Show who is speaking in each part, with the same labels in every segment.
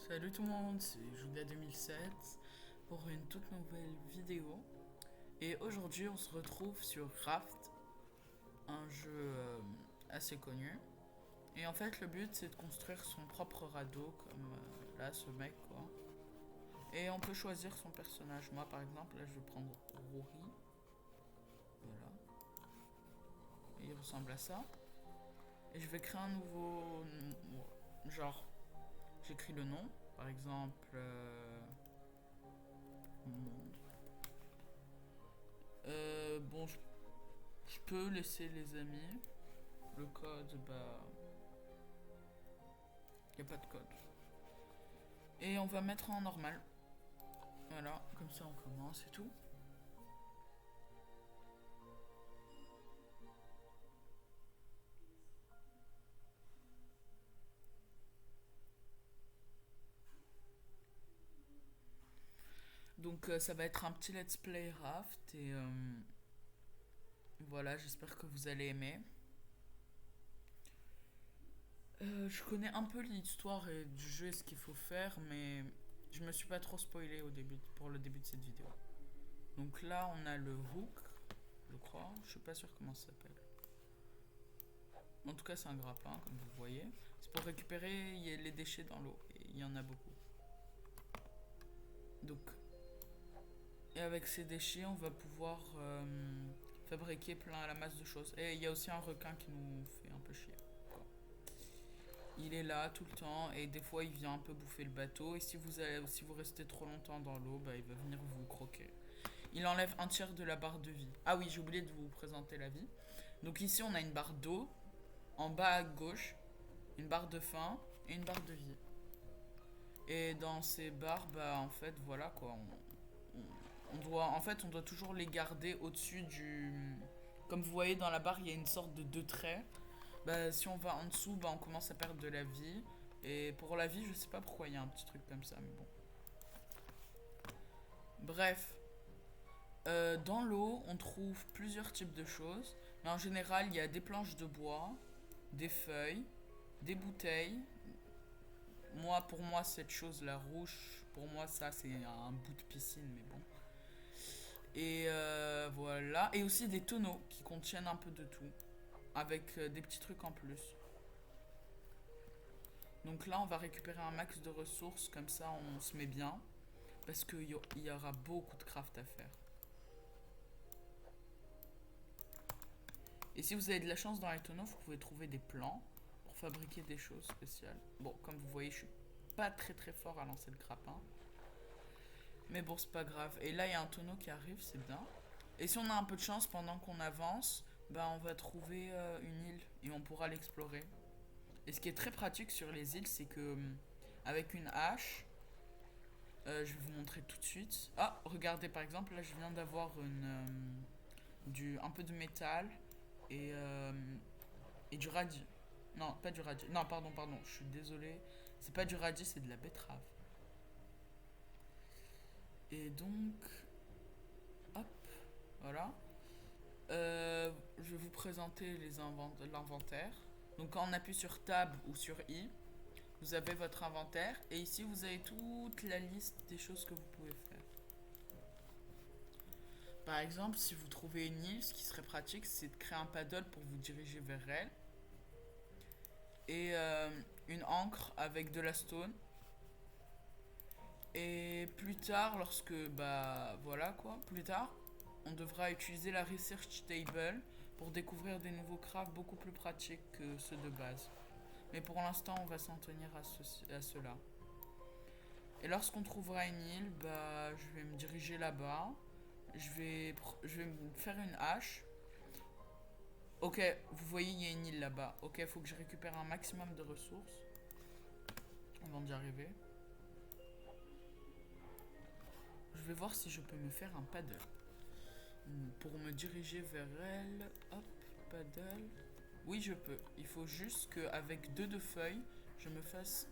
Speaker 1: Salut tout le monde, c'est Julia 2007 pour une toute nouvelle vidéo. Et aujourd'hui on se retrouve sur Raft, un jeu assez connu. Et en fait le but c'est de construire son propre radeau comme là ce mec quoi. Et on peut choisir son personnage. Moi par exemple là je vais prendre Rory. Voilà. Et il ressemble à ça. Et je vais créer un nouveau genre. J'écris le nom, par exemple monde. Bon, je peux laisser les amis. Le code, bah, y a pas de code. Et on va mettre en normal. Voilà, comme ça on commence et tout. Donc ça va être un petit let's play Raft et voilà, j'espère que vous allez aimer. Je connais un peu l'histoire et du jeu et ce qu'il faut faire, mais je me suis pas trop spoilé au début pour le début de cette vidéo. Donc là, on a le hook, je crois. Je suis pas sûr comment ça s'appelle. En tout cas, c'est un grappin, comme vous voyez. C'est pour récupérer les déchets dans l'eau. Et il y en a beaucoup. Donc, et avec ces déchets, on va pouvoir fabriquer plein à la masse de choses. Et il y a aussi un requin qui nous fait un peu chier. Quoi. Il est là tout le temps et des fois il vient un peu bouffer le bateau. Et si vous restez trop longtemps dans l'eau, bah, il va venir vous croquer. Il enlève un tiers de la barre de vie. Ah oui, j'ai oublié de vous présenter la vie. Donc ici, on a une barre d'eau. En bas à gauche, une barre de faim et une barre de vie. Et dans ces barres, bah en fait, voilà quoi. On doit toujours les garder au-dessus du. Comme vous voyez dans la barre, il y a une sorte de deux traits. Bah si on va en dessous, bah on commence à perdre de la vie. Et pour la vie, je sais pas pourquoi il y a un petit truc comme ça, mais bon. Bref, dans l'eau, on trouve plusieurs types de choses. Mais en général, il y a des planches de bois, des feuilles, des bouteilles. Pour moi, cette chose-là rouge, pour moi, ça, c'est un bout de piscine, mais bon. Et voilà. Et aussi des tonneaux qui contiennent un peu de tout, avec des petits trucs en plus. Donc là, on va récupérer un max de ressources, comme ça, on se met bien. Parce qu'il y aura beaucoup de craft à faire. Et si vous avez de la chance dans les tonneaux, vous pouvez trouver des plans pour fabriquer des choses spéciales. Bon, comme vous voyez, je suis pas très très fort à lancer le grappin. Mais bon, c'est pas grave. Et là, il y a un tonneau qui arrive, c'est bien. Et si on a un peu de chance pendant qu'on avance, bah on va trouver une île et on pourra l'explorer. Et ce qui est très pratique sur les îles, c'est que avec une hache, je vais vous montrer tout de suite. Ah, regardez par exemple, là je viens d'avoir un peu de métal et, euh, et du radis. Non, pas du radis. Non, pardon, je suis désolé. C'est pas du radis, c'est de la betterave. Et donc, hop, voilà. Je vais vous présenter l'inventaire. Donc quand on appuie sur Tab ou sur I, vous avez votre inventaire. Et ici, vous avez toute la liste des choses que vous pouvez faire. Par exemple, si vous trouvez une île, ce qui serait pratique, c'est de créer un paddle pour vous diriger vers elle. Et une ancre avec de la stone. Et plus tard, voilà quoi, plus tard, on devra utiliser la research table pour découvrir des nouveaux crafts beaucoup plus pratiques que ceux de base. Mais pour l'instant, on va s'en tenir à cela. Et lorsqu'on trouvera une île, bah, je vais me diriger là-bas. Je vais me faire une hache. Ok, vous voyez, il y a une île là-bas. Ok, il faut que je récupère un maximum de ressources avant d'y arriver. Je vais voir si je peux me faire un paddle. Pour me diriger vers elle, hop, paddle. Oui, je peux. Il faut juste qu'avec deux de feuilles, je me fasse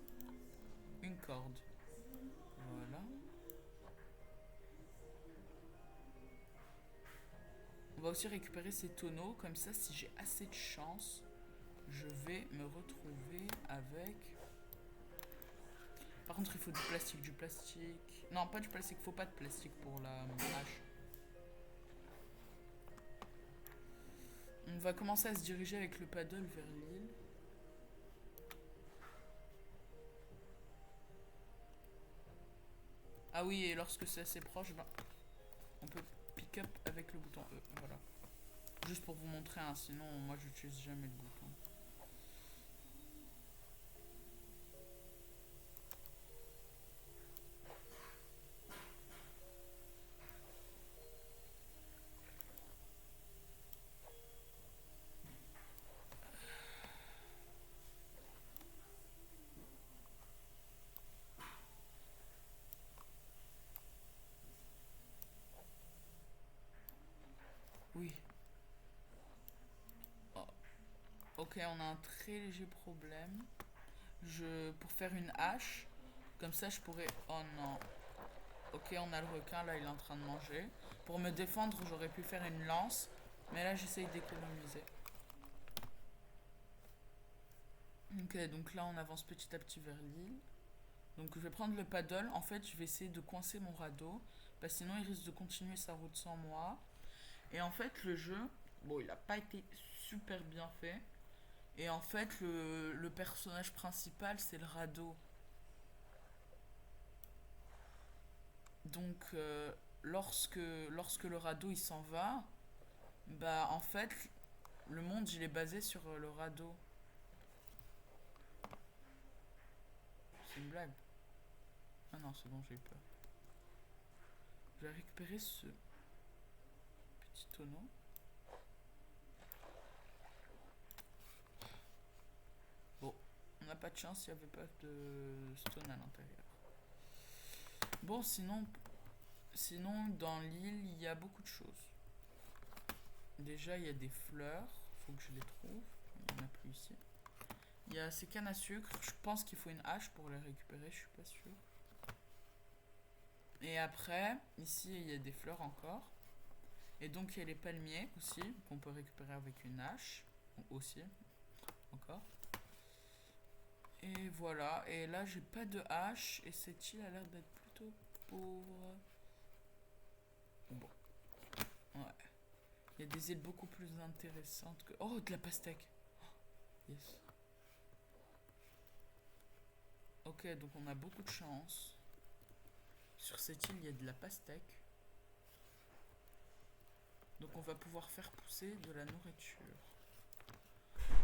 Speaker 1: une corde. Voilà. On va aussi récupérer ces tonneaux. Comme ça, si j'ai assez de chance, je vais me retrouver avec... Par contre, il faut du plastique. Du plastique. Non, pas du plastique. Faut pas de plastique pour la hache. On va commencer à se diriger avec le paddle vers l'île. Ah oui, et lorsque c'est assez proche, ben, on peut pick up avec le bouton E. Voilà. Juste pour vous montrer, hein, sinon moi j'utilise jamais le bouton. Oui. Oh. Ok, on a un très léger problème. Pour faire une hache, comme ça je pourrais... Oh non. Ok, on a le requin, là il est en train de manger. Pour me défendre, j'aurais pu faire une lance. Mais là j'essaye d'économiser. Ok, donc là on avance petit à petit vers l'île. Donc je vais prendre le paddle. En fait, je vais essayer de coincer mon radeau. Parce que sinon il risque de continuer sa route sans moi. Et en fait, le jeu, bon, il n'a pas été super bien fait. Et en fait, le personnage principal, c'est le radeau. Donc, lorsque le radeau il s'en va, bah en fait, le monde il est basé sur le radeau. C'est une blague. Ah non, c'est bon, j'ai eu peur. Je vais récupérer ce petit tonneau. Bon, on n'a pas de chance, il n'y avait pas de stone à l'intérieur. Bon, sinon dans l'île, il y a beaucoup de choses. Déjà, il y a des fleurs. Faut que je les trouve. Il n'y en a plus ici. Il y a ces cannes à sucre. Je pense qu'il faut une hache pour les récupérer. Je suis pas sûr. Et après, ici, il y a des fleurs encore. Et donc, il y a les palmiers aussi, qu'on peut récupérer avec une hache. Aussi. Encore. Et voilà. Et là, j'ai pas de hache. Et cette île a l'air d'être plutôt pauvre. Bon. Ouais. Il y a des îles beaucoup plus intéressantes que... Oh, de la pastèque. Yes. Ok, donc on a beaucoup de chance. Sur cette île, il y a de la pastèque. Donc on va pouvoir faire pousser de la nourriture.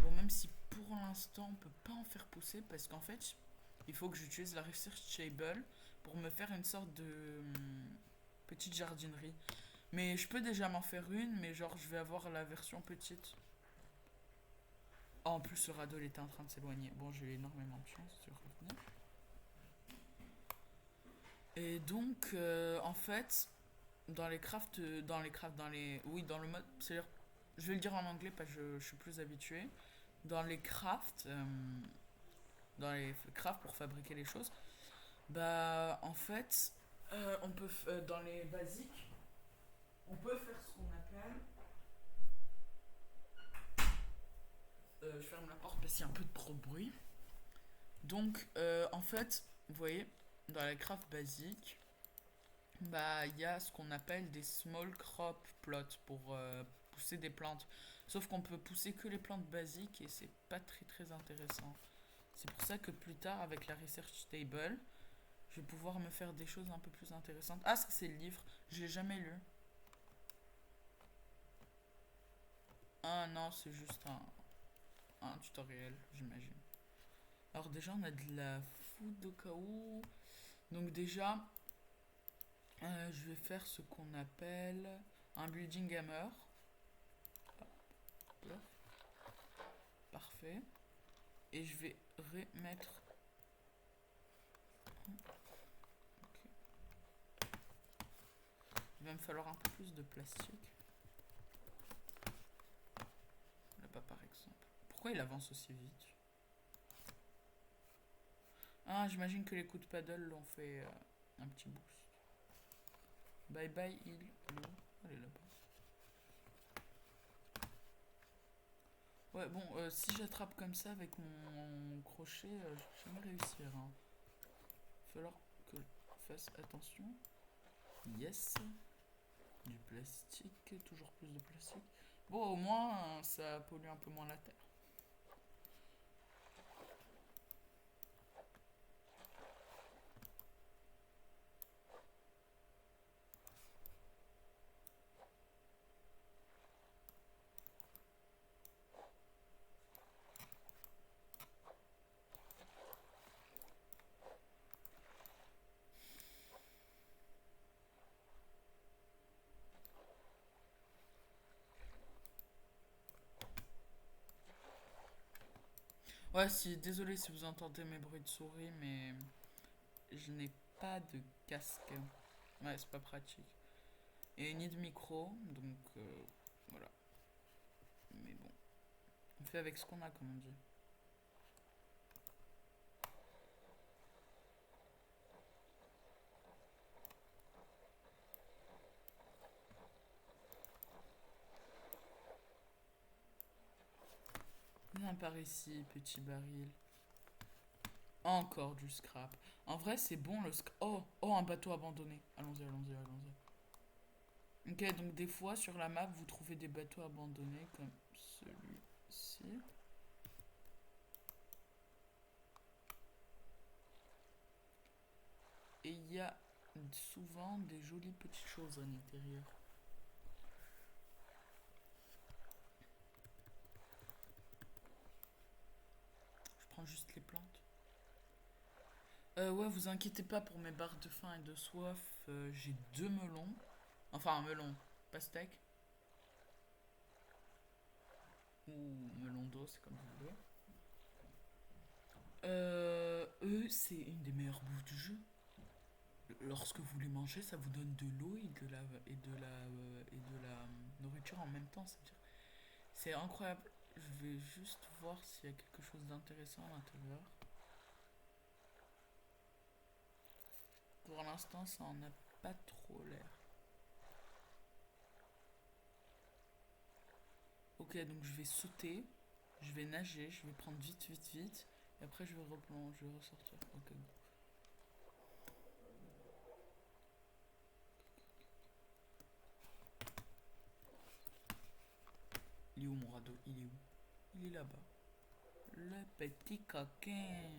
Speaker 1: Bon, même si pour l'instant on peut pas en faire pousser parce qu'en fait, il faut que j'utilise la research table pour me faire une sorte de petite jardinerie. Mais je peux déjà m'en faire une, mais genre je vais avoir la version petite. Oh, en plus, le radeau il était en train de s'éloigner. Bon, j'ai eu énormément de chance de revenir. Et donc, en fait, oui, dans le mode, c'est-à-dire, je vais le dire en anglais parce que je suis plus habitué. Dans les crafts, pour fabriquer les choses, bah, en fait, dans les basiques, on peut faire ce qu'on appelle. Je ferme la porte parce qu'il y a un peu trop de bruit. Donc, en fait, vous voyez, dans les crafts basiques, bah, il y a ce qu'on appelle des small crop plots pour pousser des plantes. Sauf qu'on peut pousser que les plantes basiques et c'est pas très très intéressant. C'est pour ça que plus tard, avec la research table, je vais pouvoir me faire des choses un peu plus intéressantes. Ah, ça c'est le livre, je l'ai jamais lu. Ah non, c'est juste un tutoriel, j'imagine. Alors déjà, on a de la food au cas où. Donc déjà, je vais faire ce qu'on appelle un building hammer. Hop. Parfait. Et je vais remettre. Okay. Il va me falloir un peu plus de plastique. Là-bas par exemple. Pourquoi il avance aussi vite? Ah, j'imagine que les coups de paddle l'ont fait un petit boost. Bye bye, il. Elle est là-bas. Ouais, bon, si j'attrape comme ça avec mon crochet, je vais jamais réussir. Hein. falloir que je fasse attention. Yes. Du plastique, toujours plus de plastique. Bon, au moins, ça pollue un peu moins la terre. Ouais, si, désolé si vous entendez mes bruits de souris, mais je n'ai pas de casque. Ouais, c'est pas pratique. Et ni de micro, donc voilà. Mais bon, on fait avec ce qu'on a, comme on dit. Viens par ici, petit baril. Encore du scrap. En vrai, c'est bon le scrap. Oh, oh, un bateau abandonné. Allons-y, allons-y, allons-y. Ok, donc des fois sur la map, vous trouvez des bateaux abandonnés comme celui-ci. Et il y a souvent des jolies petites choses à l'intérieur. Je prends juste les plantes. Ouais, vous inquiétez pas pour mes barres de faim et de soif. J'ai 2 melons. Enfin, un melon pastèque. Ou melon d'eau, c'est comme vous voulez. Eux, c'est une des meilleures bouffes du jeu. Lorsque vous les mangez, ça vous donne de l'eau et de la nourriture en même temps. C'est incroyable. Je vais juste voir s'il y a quelque chose d'intéressant à l'intérieur. Pour l'instant, ça en a pas trop l'air. Ok, donc je vais sauter, je vais nager, je vais prendre vite, vite, vite. Et après, je vais replonger, je vais ressortir. Ok. Il est où mon radeau? Il est où? Il est là-bas. Le petit coquin.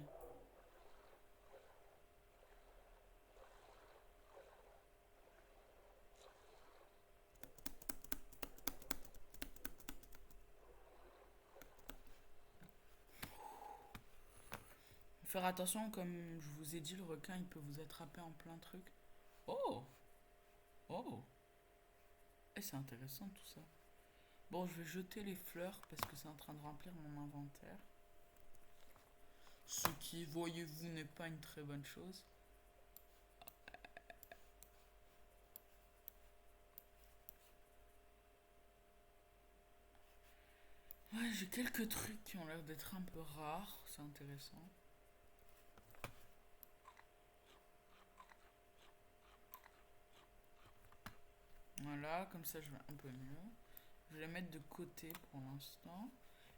Speaker 1: Faire attention, comme je vous ai dit, le requin il peut vous attraper en plein truc. Oh! Oh! Et c'est intéressant tout ça. Bon, je vais jeter les fleurs parce que c'est en train de remplir mon inventaire. Ce qui, voyez-vous, n'est pas une très bonne chose. Ouais, j'ai quelques trucs qui ont l'air d'être un peu rares, c'est intéressant. Voilà, comme ça je vais un peu mieux. Je vais les mettre de côté pour l'instant.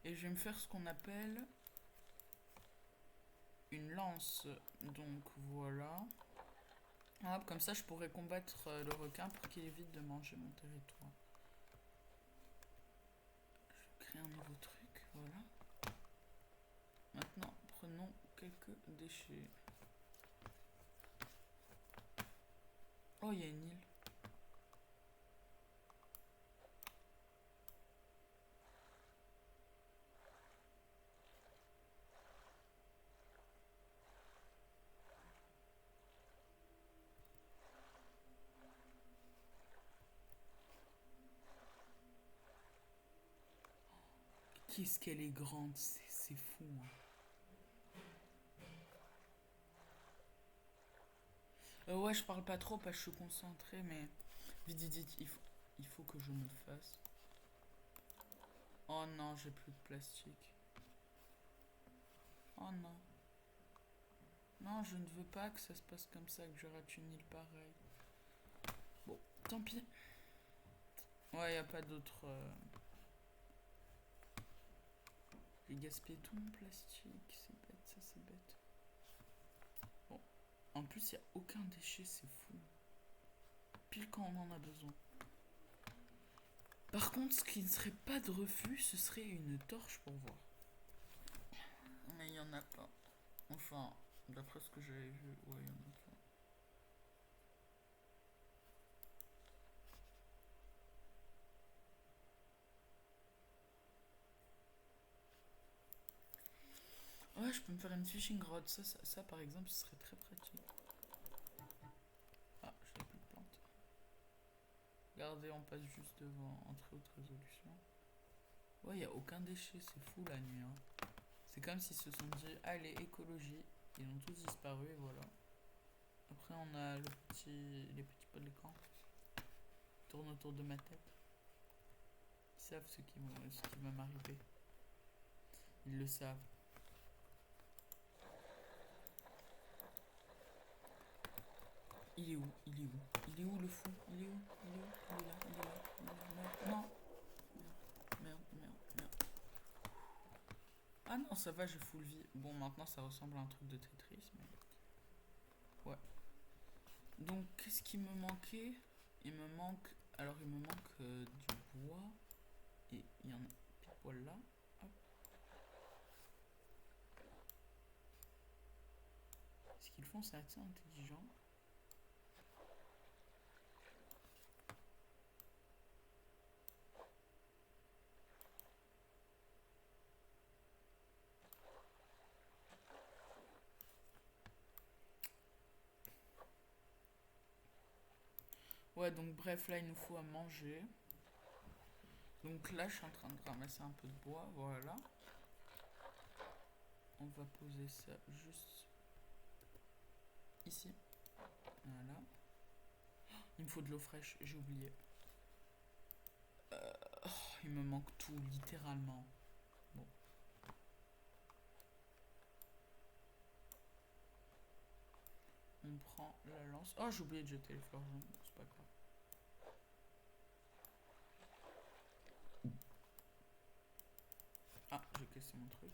Speaker 1: Et je vais me faire ce qu'on appelle une lance. Donc voilà. Hop, comme ça je pourrais combattre le requin pour qu'il évite de manger mon territoire. Je vais créer un nouveau truc, voilà. Maintenant, prenons quelques déchets. Oh, il y a une île. Qu'est-ce qu'elle est grande, c'est fou. Hein. Ouais, je parle pas trop parce que je suis concentrée, mais vite, vite, vite, il faut que je me le fasse. Oh non, j'ai plus de plastique. Oh non. Non, je ne veux pas que ça se passe comme ça, que je rate une île pareille. Bon, tant pis. Ouais, y a pas d'autre. J'ai gaspillé tout mon plastique, c'est bête, ça c'est bête. Bon, en plus, il n'y a aucun déchet, c'est fou. Pile quand on en a besoin. Par contre, ce qui ne serait pas de refus, ce serait une torche pour voir. Mais il n'y en a pas. Enfin, d'après ce que j'avais vu, ouais, il y en a pas. Ouais, je peux me faire une fishing rod. Ça, par exemple, ce serait très pratique. Ah, je n'ai plus de plantes. Regardez, on passe juste devant en très haute résolution. Ouais, il n'y a aucun déchet, c'est fou la nuit. Hein. C'est comme s'ils se sont dit, allez, écologie. Ils ont tous disparu et voilà. Après, on a les petits pots de l'écran qui tournent autour de ma tête. Ils savent ce qui va m'arriver. Ils le savent. Il est où? Il est où? Il est où le fou? Il est où? Il est où? Il est là, il est là, il est là. Merde, non! Merde. Ah non, ça va, j'ai full vie. Bon, maintenant ça ressemble à un truc de Tetris, mais... Ouais. Donc, qu'est-ce qui me manquait? Il me manque du bois. Et il y en a pile poil là. Hop. Ce qu'ils font, c'est assez intelligent. Ouais, donc bref, là, il nous faut à manger. Donc là, je suis en train de ramasser un peu de bois, voilà. On va poser ça juste ici. Voilà. Il me faut de l'eau fraîche, j'ai oublié. Il me manque tout, littéralement. Bon. On prend la lance. Oh, j'ai oublié de jeter les fleurs jaunes, c'est pas grave. Ah, j'ai cassé mon truc.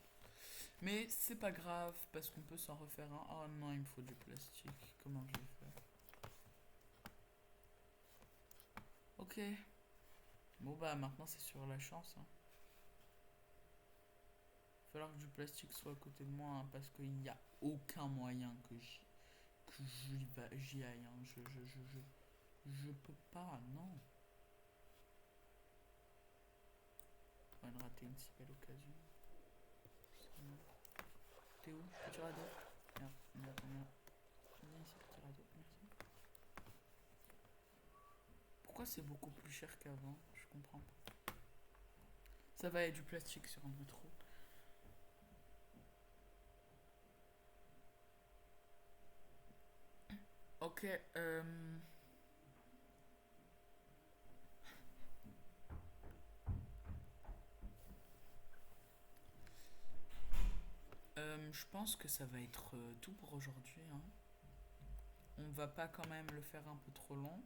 Speaker 1: Mais c'est pas grave, parce qu'on peut s'en refaire un. Oh non, il me faut du plastique. Comment je vais faire? Ok. Bon bah maintenant c'est sur la chance. Hein. Il va falloir que du plastique soit à côté de moi, hein, parce qu'il n'y a aucun moyen que j'y aille. Hein. Je peux pas, non. On va rater une si belle occasion. T'es où? Petit radeau? Merde. Viens ici, petit radeau, merci. Pourquoi c'est beaucoup plus cher qu'avant? Je comprends pas. Ça va, il y a du plastique sur notre route. Ok, je pense que ça va être tout pour aujourd'hui. Hein. On va pas quand même le faire un peu trop long.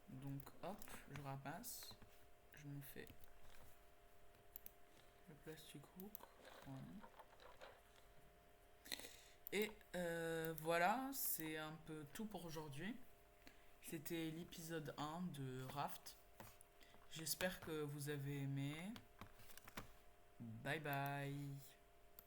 Speaker 1: Donc hop, je ramasse. Je me fais le plastic hook. Voilà. Et voilà, c'est un peu tout pour aujourd'hui. C'était l'épisode 1 de Raft. J'espère que vous avez aimé. Bye bye.